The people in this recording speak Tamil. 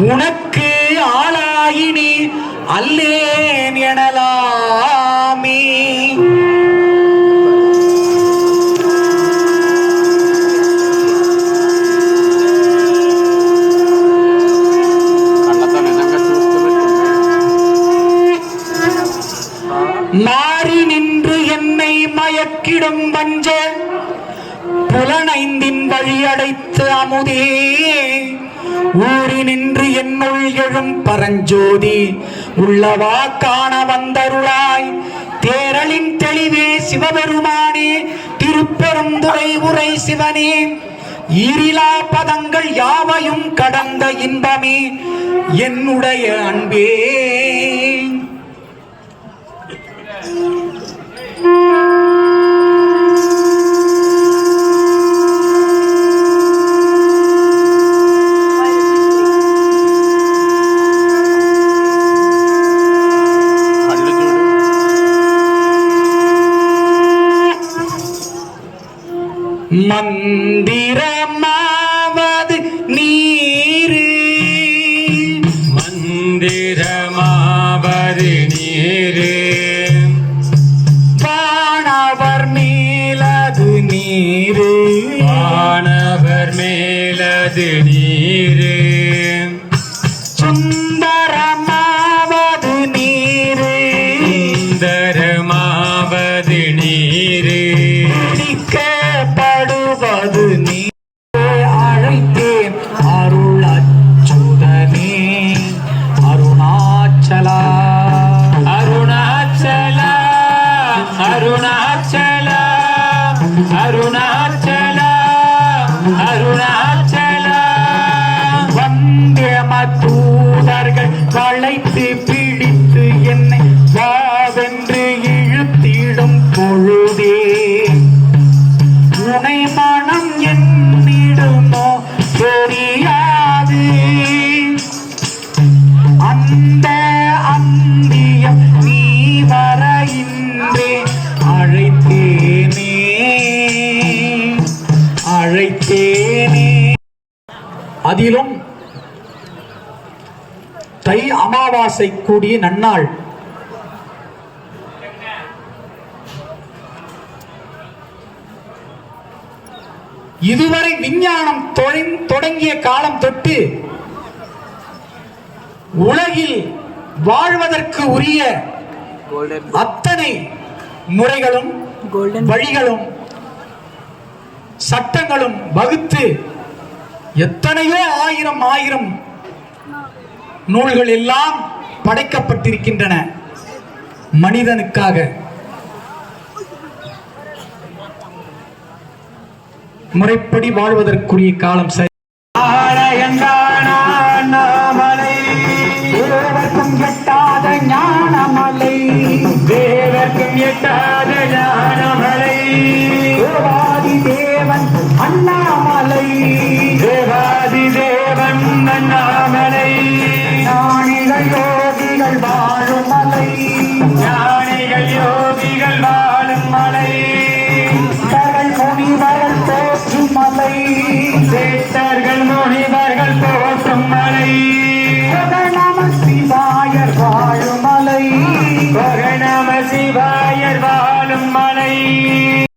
உனக்கு ஆளாயினி அல்லேன் எனலாமே. மாறி நின்று என்னை மயக்கிடும் வஞ்ச புலனைந்தின் வழியடைத்து அமுதே ஊறி நின்று என்னுள் எழும் பரஞ்சோதி உள்ளவா காண வந்தருளாய் தேரலின் தெளிவே சிவபெருமானே திருப்பெருந்துறை உரை சிவனே ஈரிலா பதங்கள் யாவையும் கடந்த இன்பமே என்னுடைய அன்பே. மந்திரமாவது நீரு மந்திரமாவது நீரு வானவர் மேலது நீரு வானவர் மேலது நீரு சுந்தரமாவது நீரு சுந்தரமாவது நீரு படுவது நீ அழைத்தேன் அருள் அச்சுதனே அருணாச்சலா அருணாச்சலா அருணாச்சலா அருணாச்சலா அருணாச்சலா வந்தேம தூதர்கள் வளைத்து பிடித்து என்னை வாவென்று இழுத்திடும் பொழுதே உனை மனம் என்னிடுமோ தெரியாது அந்த அந்தியம் நீ வர இன்றே அழைத்தேனே அழைத்தேனே. அதிலும் தை அமாவாசை கூடிய நன்னாள். இதுவரை விஞ்ஞானம் தொடங்கிய காலம் தொட்டு உலகில் வாழ்வதற்கு உரிய அத்தனை முறைகளும் வழிகளும் சட்டங்களும் வகுத்து எத்தனையோ ஆயிரம் நூல்கள் எல்லாம் படைக்கப்பட்டிருக்கின்றன மனிதனுக்காக. முறைப்படி வாழ்வதற்குரிய காலம் சரி. தேவர்க்கும் எட்டாத ஞானமலை தேவர்க்கும் எட்டாத ஞானமலை தேவாதி தேவன் அண்ணாமலை தேவாதி தேவன் அண்ணாமலை ஞானிகள் யோகிகள் வாழும் மலை ஞானிகள் யோகிகள் வாழும் மலை முனிவர்கள் போற்றும் மலை சேட்ட